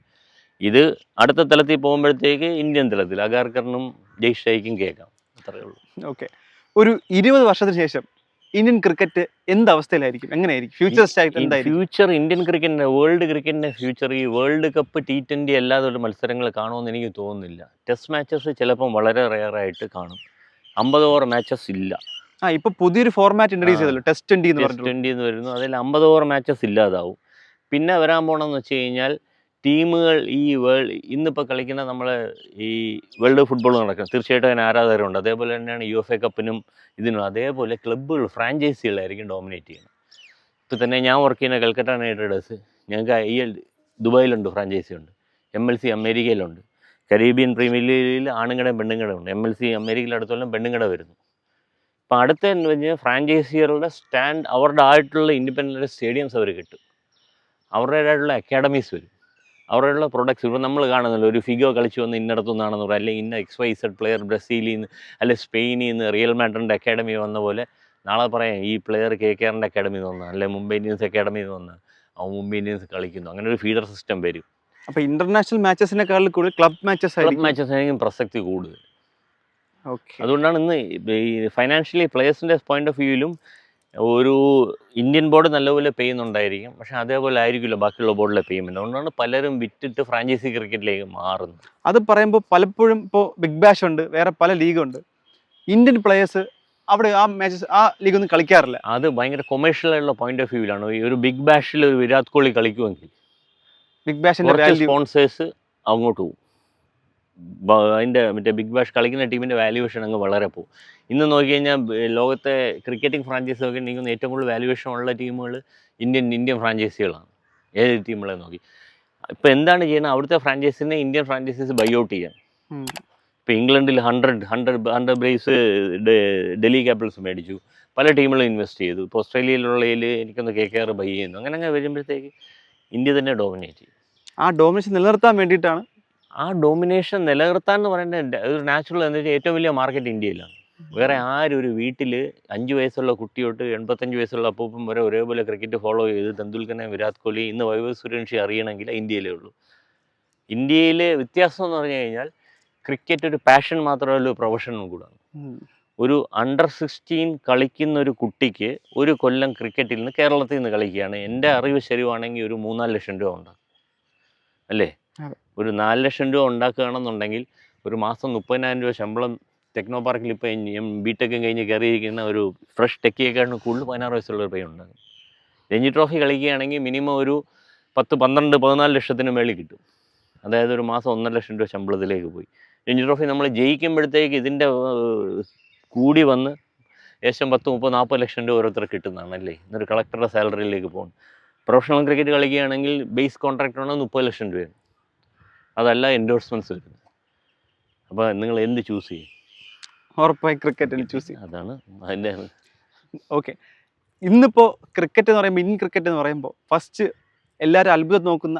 ഇത് അടുത്ത തലത്തിൽ പോകുമ്പോഴത്തേക്ക് ഇന്ത്യൻ തലത്തിൽ അഗാർക്കറിനും ജയ്ഷായിക്കും കേൾക്കാം. അത്രയേ ഉള്ളൂ. ഓക്കെ, ഒരു 20 വർഷത്തിന് ശേഷം ഇന്ത്യൻ ക്രിക്കറ്റ് എന്ത് അവസ്ഥയിലായിരിക്കും, എങ്ങനെയായിരിക്കും ഫ്യൂച്ചർ ഇന്ത്യൻ ക്രിക്കറ്റിൻ്റെ, വേൾഡ് ക്രിക്കറ്റിൻ്റെ ഫ്യൂച്ചർ? ഈ വേൾഡ് കപ്പ് T20 അല്ലാതെ ഒരു മത്സരങ്ങൾ കാണുമെന്ന് എനിക്ക് തോന്നുന്നില്ല. ടെസ്റ്റ് മാച്ചസ് ചിലപ്പം വളരെ റെയറായിട്ട് കാണും. 50 ഓവർ മാച്ചസ് ഇല്ല. ഇപ്പൊ പുതിയൊരു ഫോർമാറ്റ് ഇൻട്രൊഡ്യൂസ് ചെയ്തല്ലോ, ടെസ്റ്റ് 20 എന്ന് വരുന്നു. അതിൽ 50 ഓവർ മാച്ചസ് ഇല്ലാതാവും. പിന്നെ വരാൻ പോകണമെന്ന് വെച്ച് കഴിഞ്ഞാൽ ടീമുകൾ ഈ ഇന്നിപ്പോൾ കളിക്കുന്ന നമ്മൾ ഈ വേൾഡ് ഫുട്ബോൾ നടക്കുന്നത് തീർച്ചയായിട്ടും അതിന് ആരാധകരുണ്ട്. അതേപോലെ തന്നെയാണ് UEFA കപ്പിനും ഇതിനും. അതേപോലെ ക്ലബ്ബുകൾ, ഫ്രാഞ്ചൈസികളായിരിക്കും ഡോമിനേറ്റ് ചെയ്യുന്നത്. ഇപ്പോൾ തന്നെ ഞാൻ വർക്ക് ചെയ്യുന്ന കൽക്കട്ട നൈറ്റ് റൈഡേഴ്സ്, ഞങ്ങൾക്ക് ദുബായിലുണ്ട്, ഫ്രാഞ്ചൈസി ഉണ്ട്. MLC അമേരിക്കയിലുണ്ട്. കരീബിയൻ പ്രീമിയർ ലീഗിൽ ആണുങ്ങളുടെയും പെണ്ണുങ്ങളുടെയും ഉണ്ട്. MLC അമേരിക്കയിൽ അടുത്തോളം പെണ്ണുങ്ങളുടെ വരുന്നു. അപ്പോൾ അടുത്ത എന്ന് പറഞ്ഞാൽ ഫ്രാഞ്ചൈസികളുടെ അവരുടെ ആയിട്ടുള്ള ഇൻഡിപെൻഡൻ്റ് സ്റ്റേഡിയംസ് അവർ കിട്ടും. അവരുടേതായിട്ടുള്ള അക്കാഡമീസ് വരും. അവരുള്ള പ്രൊഡക്ട്സ് ഇപ്പോൾ നമ്മൾ കാണുന്നല്ലോ, ഒരു ഫിഗോ കളിച്ചു വന്ന് ഇന്നടത്തുനിന്നാണെന്ന് പറയുക, അല്ലെങ്കിൽ ഇന്ന XYZ പ്ലെയർ ബ്രസീലിൽ നിന്ന് അല്ലെങ്കിൽ സ്പെയിനിൽ നിന്ന് റിയൽ മാഡ്രിഡിൻ്റെ അക്കാഡമി വന്ന പോലെ നാളെ പറയാം ഈ പ്ലെയർ KKRൻ്റെ അക്കാഡമിയിൽ നിന്ന് വന്നാൽ, അല്ലെങ്കിൽ മുംബൈ ഇന്ത്യൻസ് അക്കാഡമിയിൽ നിന്ന് വന്നാൽ അവൻ മുംബൈ ഇന്ത്യൻസ് കളിക്കുന്നു. അങ്ങനെ ഒരു ഫീഡർ സിസ്റ്റം വരും. അപ്പോൾ ഇന്റർനാഷണൽ മാച്ചസിനെക്കാളും കൂടുതൽ ക്ലബ് മാച്ചസ് ആയിരിക്കും പ്രസക്തി കൂടുതൽ. അതുകൊണ്ടാണ് ഇന്ന് ഈ ഫൈനാൻഷ്യലി പ്ലേയേഴ്സിൻ്റെ പോയിന്റ് ഓഫ് വ്യൂവിലും ഒരു ഇന്ത്യൻ ബോർഡ് നല്ലപോലെ പേ ചെയ്യുന്നുണ്ടായിരിക്കും, പക്ഷെ അതേപോലെ ആയിരിക്കില്ല ബാക്കിയുള്ള ബോർഡിലെ പേയ്മെൻറ്റ്. അതുകൊണ്ടാണ് പലരും വിറ്റിട്ട് ഫ്രാഞ്ചൈസി ക്രിക്കറ്റിലേക്ക് മാറുന്നത്. അത് പറയുമ്പോൾ പലപ്പോഴും ഇപ്പോൾ ബിഗ് ബാഷ് ഉണ്ട്, വേറെ പല ലീഗുണ്ട്, ഇന്ത്യൻ പ്ലേയേഴ്സ് അവിടെ ആ മാച്ചസ് ആ ലീഗൊന്നും കളിക്കാറില്ല. അത് ഭയങ്കര കൊമേഴ്ഷ്യലായിട്ടുള്ള പോയിന്റ് ഓഫ് വ്യൂവിലാണ്. ഒരു ബിഗ് ബാഷിൽ ഒരു വിരാട് കോഹ്ലി കളിക്കുമെങ്കിൽ ബിഗ് ബാഷിൻ്റെ സ്പോൺസേഴ്സ് അങ്ങോട്ട് പോകും. അതിൻ്റെ ബിഗ് ബാഷ് കളിക്കുന്ന ടീമിൻ്റെ വാല്യുവേഷൻ അങ്ങ് വളരെ പോകും. ഇന്ന് നോക്കിക്കഴിഞ്ഞാൽ ലോകത്തെ ക്രിക്കറ്റിംഗ് ഫ്രാഞ്ചൈസി ഒക്കെ ഉണ്ടെങ്കിൽ ഏറ്റവും കൂടുതൽ വാല്യുവേഷൻ ഉള്ള ടീമുകൾ ഇന്ത്യൻ ഫ്രാഞ്ചൈസികളാണ്. ഏത് ടീമുകളെ നോക്കി ഇപ്പോൾ എന്താണ് ചെയ്യുന്നത്, അവിടുത്തെ ഫ്രാഞ്ചൈസിനെ ഇന്ത്യൻ ഫ്രാഞ്ചൈസീസ് ബൈ ഔട്ട് ചെയ്യാൻ. ഇപ്പോൾ ഇംഗ്ലണ്ടിൽ 100 ബ്രേസ് ഡൽഹി ക്യാപിറ്റൽസ് മേടിച്ചു, പല ടീമുകളും ഇൻവെസ്റ്റ് ചെയ്തു. ഇപ്പോൾ ഓസ്ട്രേലിയയിലുള്ളതിൽ എനിക്കൊന്ന് KKR ബൈ ചെയ്യുന്നു. അങ്ങനെ വരുമ്പോഴത്തേക്ക് ഇന്ത്യ തന്നെ ഡോമിനേറ്റ് ചെയ്യും. ആ ഡോമിനേഷൻ നിലനിർത്താൻ വേണ്ടിയിട്ടാണ്. ആ ഡോമിനേഷൻ നിലനിർത്താൻ എന്ന് പറയുന്നത് ഒരു നാച്ചുറൽ എന്ന് വെച്ചാൽ ഏറ്റവും വലിയ മാർക്കറ്റ് ഇന്ത്യയിലാണ്. വേറെ ആരും ഒരു വീട്ടിൽ 5 വയസ്സുള്ള കുട്ടി തൊട്ട് 85 വയസ്സുള്ള അപ്പൂപ്പൻ വരെ ഒരേപോലെ ക്രിക്കറ്റ് ഫോളോ ചെയ്ത് തെണ്ടുൽക്കറിനെ, വിരാട് കോഹ്ലി, ഇന്ന് വൈഭവ് സൂര്യവംശി അറിയണമെങ്കിൽ ഇന്ത്യയിലേ ഉള്ളൂ. ഇന്ത്യയിലെ വ്യത്യാസം എന്ന് പറഞ്ഞു കഴിഞ്ഞാൽ ക്രിക്കറ്റ് ഒരു പാഷൻ മാത്രമല്ല, ഒരു പ്രൊഫഷനും കൂടാണ്. ഒരു അണ്ടർ 16 കളിക്കുന്ന ഒരു കുട്ടിക്ക് ഒരു കൊല്ലം ക്രിക്കറ്റിൽ നിന്ന് കേരളത്തിൽ നിന്ന് കളിക്കുകയാണ്. എൻ്റെ അറിവ് ശരിയാണെങ്കിൽ ഒരു 3-4 ലക്ഷം രൂപ ഉണ്ടാക്കും അല്ലേ? അതെ. ഒരു 4 ലക്ഷം രൂപ ഉണ്ടാക്കുകയാണെന്നുണ്ടെങ്കിൽ ഒരു മാസം 30,000 രൂപ ശമ്പളം ടെക്നോ പാർക്കിൽ ഇപ്പോൾ ബിടെക്കും കഴിഞ്ഞ് കയറിയിരിക്കുന്ന ഒരു ഫ്രഷ് ടെക്കിയേക്കാളും കൂടുതൽ 16 വയസ്സുള്ള ഒരു പയ്യൻ ഉണ്ടാകും. രഞ്ജി ട്രോഫി കളിക്കുകയാണെങ്കിൽ മിനിമം ഒരു 10, 12, 14 ലക്ഷത്തിന് മേളിൽ കിട്ടും. അതായത് ഒരു മാസം 1.5 ലക്ഷം രൂപ ശമ്പളത്തിലേക്ക് പോയി. രഞ്ജി ട്രോഫി നമ്മൾ ജയിക്കുമ്പോഴത്തേക്ക് ഇതിൻ്റെ കൂടി വന്ന് ഏകദേശം 10, 30, 40 ലക്ഷം രൂപ ഓരോരുത്തർ കിട്ടുന്നതാണ് അല്ലേ? എന്നൊരു കളക്ടറുടെ സാലറിയിലേക്ക് പോകുന്നു. പ്രൊഫഷണൽ ക്രിക്കറ്റ് കളിക്കുകയാണെങ്കിൽ ബേസ് കോൺട്രാക്ട് ആണ് 30 ലക്ഷം രൂപയാണ്. അതല്ല എൻഡോഴ്സ്മെൻറ്റ്സ് വരുന്നത്. അപ്പോൾ നിങ്ങൾ എന്ത് ചൂസ് ചെയ്യും? ഉറപ്പായി ക്രിക്കറ്റിൽ ചൂസ് ചെയ്യും. അതാണ് അതിൻ്റെ. ഓക്കെ, ഇന്നിപ്പോൾ ക്രിക്കറ്റ് എന്ന് പറയുമ്പോൾ, ഇന്ത്യൻ ക്രിക്കറ്റ് എന്ന് പറയുമ്പോൾ ഫസ്റ്റ് എല്ലാവരും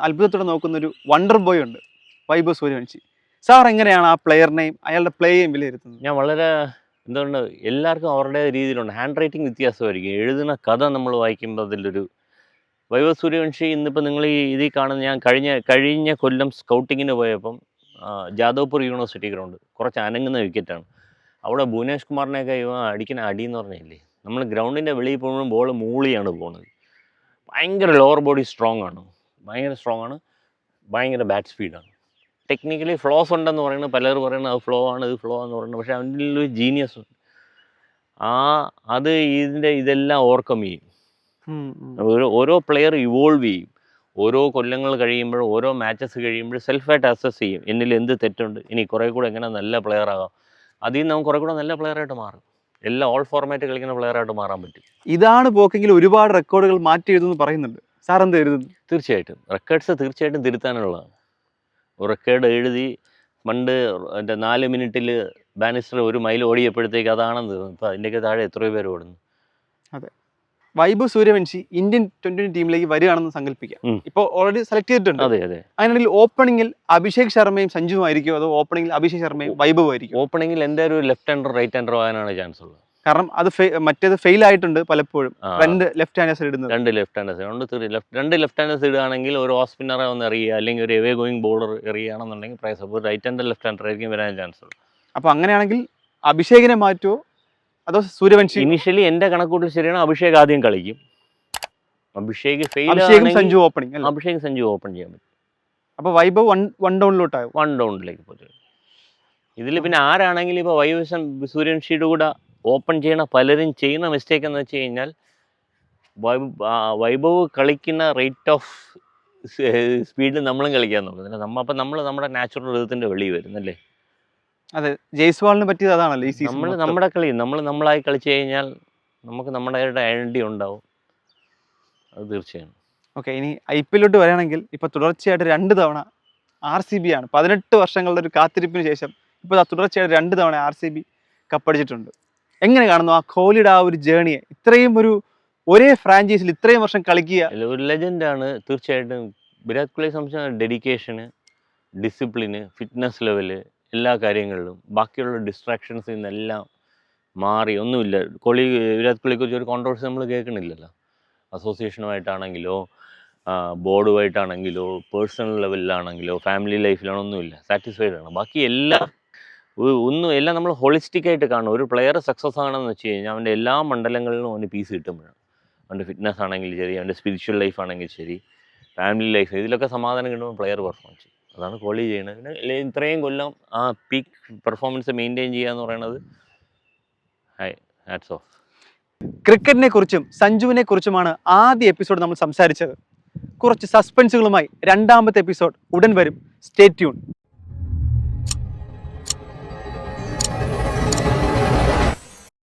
അത്ഭുതത്തോടെ നോക്കുന്ന ഒരു വണ്ടർ ബോയ് ഉണ്ട്, വൈഭവ് സൂര്യവംശി. സാർ എങ്ങനെയാണ് ആ പ്ലെയറിനെയും അയാളുടെ പ്ലേയെയും വിലയിരുത്തുന്നത്? ഞാൻ വളരെ എന്തുകൊണ്ട് എല്ലാവർക്കും അവരുടെ രീതിയിലുണ്ട്. ഹാൻഡ് റൈറ്റിംഗ് വ്യത്യാസമായിരിക്കും. എഴുതുന്ന കഥ നമ്മൾ വായിക്കുമ്പോൾ അതിലൊരു വൈഭവ് സൂര്യവംശി ഇന്നിപ്പോൾ നിങ്ങൾ ഇതിൽ കാണുന്ന, ഞാൻ കഴിഞ്ഞ കൊല്ലം സ്കൗട്ടിങ്ങിന് പോയപ്പം ജാദവ്പൂർ യൂണിവേഴ്സിറ്റി ഗ്രൗണ്ട് കുറച്ച് അനങ്ങുന്ന വിക്കറ്റാണ്. അവിടെ ഭുവനേഷ് കുമാറിനെയൊക്കെ ഇവ അടിക്കുന്ന അടി എന്ന് പറഞ്ഞില്ലേ, നമ്മൾ ഗ്രൗണ്ടിൻ്റെ വെളിയിൽ പോകുമ്പോഴും ബോൾ മൂളിയാണ് പോകുന്നത്. ഭയങ്കര ലോവർ ബോഡി സ്ട്രോങ് ആണ്, ഭയങ്കര ബാറ്റ് സ്പീഡാണ്. ടെക്നിക്കലി ഫ്ലോസ് ഉണ്ടെന്ന് പറയുന്നത് പലരും പറയുന്നത് അത് ഫ്ലോ ആണ്, ഇത് ഫ്ലോ എന്ന് പറയുന്നത്. പക്ഷേ അവൻ്റെ ഒരു ജീനിയസ് ഉണ്ട്. അത് ഇതെല്ലാം ഓവർകം ചെയ്യും. ഓരോ പ്ലെയർ ഇവോൾവ് ചെയ്യും. ഓരോ കൊല്ലങ്ങൾ കഴിയുമ്പോഴും ഓരോ മാച്ചസ് കഴിയുമ്പോഴും സെൽഫായിട്ട് അസസ് ചെയ്യും, എന്നിൽ എന്ത് തെറ്റുണ്ട്, ഇനി കുറേ കൂടെ എങ്ങനെ നല്ല പ്ലെയർ ആകാം. അതിൽ നിന്ന് നമുക്ക് കുറേ കൂടെ നല്ല പ്ലെയറായിട്ട് മാറും. എല്ലാ ഓൾ ഫോർമാറ്റ് കളിക്കുന്ന പ്ലെയറായിട്ട് മാറാൻ പറ്റും. ഇതാണ് പോക്കെങ്കിൽ ഒരുപാട് റെക്കോർഡുകൾ മാറ്റി എഴുതുമെന്ന് പറയുന്നുണ്ട്. സാർ എന്ത് എഴുതുന്നു? തീർച്ചയായിട്ടും റെക്കോർഡ്സ് തീർച്ചയായിട്ടും തിരുത്താനുള്ളതാണ്. റെക്കോർഡ് എഴുതി പണ്ട് എൻ്റെ 4 മിനിറ്റിൽ ബാനിസ്റ്റർ 1 മൈൽ ഓടിയപ്പോഴത്തേക്ക് അതാണെന്ന് തോന്നുന്നു. ഇപ്പോൾ അതിൻ്റെയൊക്കെ താഴെ എത്രയോ പേര് ഓടുന്നു. അതെ, വൈഭവ് സൂര്യവംശി ഇന്ത്യൻ 20 ടീമിലേക്ക് വരികയാണെന്ന് സങ്കല്പിക്കാം. ഇപ്പോൾ ഓൾറെഡി സെലക്ട് ചെയ്തിട്ടുണ്ട്. അതെ അതെ. അതിനിടയിൽ ഓപ്പണിംഗിൽ അഭിഷേക് ശർമ്മയും സഞ്ജുവും ആയിരിക്കും, അതോ ഓപ്പണിംഗിൽ അഭിഷേക് ശർമ്മയും വൈഭവ് ആയിരിക്കും? ഓപ്പണിംഗിൽ എൻ്റെ ഒരു ലെഫ്റ്റ് ഹാൻഡർ റൈറ്റ് ഹാൻഡർ ആകാനാണ് ചാൻസ് ഉള്ളത്. കാരണം അത് മറ്റേത് ഫെയിൽ ആയിട്ടുണ്ട് പലപ്പോഴും. 2 ലെഫ്റ്റ് ഹാൻഡേഴ്സ് ഇടുന്നത്. 2 ലെഫ്റ്റ് ഹാൻഡേഴ്സ് ഉണ്ട്. 2 ലെഫ്റ്റ് ഹാൻഡേഴ്സ് ഇടുകയാണെങ്കിൽ ഒരു ഓഫ് സ്പിന്നറെ ഒന്ന് എറിയുക, അല്ലെങ്കിൽ ഒരു എവേ ഗോയിങ് ബോളർ എറിയുകയാണെന്നുണ്ടെങ്കിൽ പ്രൈസ് അപ്പോൾ റൈറ്റ് ഹാൻഡർ ലെഫ്റ്റ് ഹാൻഡർ ആയിരിക്കും വരാൻ ചാൻസ് ഉള്ളത്. അപ്പോൾ അങ്ങനെയാണെങ്കിൽ അഭിഷേകിനെ മാറ്റുമോ അതോ സൂര്യവംശി? ഇനിഷ്യലി എൻ്റെ കണക്കൂട്ടിൽ ശരിയാണ്, അഭിഷേക് ആദ്യം കളിക്കും. അഭിഷേക് സഞ്ജു ഓപ്പണിംഗ്, അഭിഷേക് സഞ്ജു ഓപ്പൺ ചെയ്യാൻ പറ്റും. അപ്പോൾ വൈഭവ് വൺ ഡൗണിലോട്ടാകും. 1 ഡൗണിലേക്ക് പോകും. ഇതിൽ പിന്നെ ആരാണെങ്കിലും ഇപ്പോൾ വൈഭവ് സൂര്യവംശിയുടെ കൂടെ ഓപ്പൺ ചെയ്യണ പലരും ചെയ്യുന്ന മിസ്റ്റേക്ക് എന്ന് വെച്ച് കഴിഞ്ഞാൽ വൈഭവ് കളിക്കുന്ന റേറ്റ് ഓഫ് സ്പീഡിൽ നമ്മളും കളിക്കാൻ നോക്കുന്നില്ല. അപ്പം നമ്മൾ നമ്മുടെ നാച്ചുറൽ റിതത്തിൻ്റെ വെളിയിൽ വരുന്നല്ലേ. അതെ, ജയ്സ്വാളിന് പറ്റിയത് അതാണല്ലോ ഈ സീസൺ. നമ്മുടെ കളി നമ്മളായി കളിച്ചു കഴിഞ്ഞാൽ നമുക്ക് നമ്മുടെ ഐഡൻറ്റിറ്റി ഉണ്ടാവും. അത് തീർച്ചയായും. ഓക്കെ, ഇനി IPL വരികയാണെങ്കിൽ ഇപ്പോൾ തുടർച്ചയായിട്ട് 2 തവണ RCB ആണ്. 18 വർഷങ്ങളുടെ ഒരു കാത്തിരിപ്പിന് ശേഷം ഇപ്പോൾ തുടർച്ചയായിട്ട് 2 തവണ RCB കപ്പടിച്ചിട്ടുണ്ട്. എങ്ങനെ കാണുന്നു ആ കോഹ്ലിയുടെ ആ ഒരു ജേണിയെ? ഇത്രയും ഒരേ ഫ്രാഞ്ചൈസിൽ ഇത്രയും വർഷം കളിക്കുക, ഒരു ലെജൻഡാണ്. തീർച്ചയായിട്ടും വിരാട് കോഹ്ലിയെ സംബന്ധിച്ച ഡെഡിക്കേഷന്, ഡിസിപ്ലിന്, ഫിറ്റ്നസ് ലെവല്, എല്ലാ കാര്യങ്ങളിലും ബാക്കിയുള്ള ഡിസ്ട്രാക്ഷൻസിൽ നിന്നെല്ലാം മാറി. ഒന്നുമില്ല വിരാട് കോഹ്ലിയെക്കുറിച്ച് ഒരു കോൺട്രവേഴ്സി നമ്മൾ കേൾക്കണില്ലല്ലോ. അസോസിയേഷനുമായിട്ടാണെങ്കിലോ ബോർഡുമായിട്ടാണെങ്കിലോ പേഴ്സണൽ ലെവലിലാണെങ്കിലോ ഫാമിലി ലൈഫിലാണോ ഒന്നുമില്ല, സാറ്റിസ്ഫൈഡ് ആണ്. ബാക്കി എല്ലാം നമ്മൾ ഹോളിസ്റ്റിക് ആയിട്ട് കാണും. ഒരു പ്ലെയർ സക്സസ് ആണെന്ന് വെച്ച് കഴിഞ്ഞാൽ അവൻ്റെ എല്ലാ മണ്ഡലങ്ങളിലും അവന് പീസ് കിട്ടുമ്പോഴാണ്. അവൻ്റെ ഫിറ്റ്നസ് ആണെങ്കിൽ ശരി, അവൻ്റെ സ്പിരിച്വൽ ലൈഫ് ആണെങ്കിൽ ശരി, ഫാമിലി ലൈഫ്, ഇതിലൊക്കെ സമാധാനം കിട്ടുമ്പോൾ പ്ലെയർ പെർഫോം ചെയ്യും. അതാണ് കോഹ്ലി ചെയ്യുന്നത്. പിന്നെ ഇത്രയും കൊല്ലം ആ പീക്ക് പെർഫോമൻസ് മെയിൻറ്റെയിൻ ചെയ്യുക എന്ന് പറയുന്നത് ഹാറ്റ്സ് ഓഫ്. ക്രിക്കറ്റിനെ കുറിച്ചും സഞ്ജുവിനെ കുറിച്ചുമാണ് ആദ്യ എപ്പിസോഡ് നമ്മൾ സംസാരിച്ചത്. കുറച്ച് സസ്പെൻസുകളുമായി 2ാമത്തെ എപ്പിസോഡ് ഉടൻ വരും. Stay tune.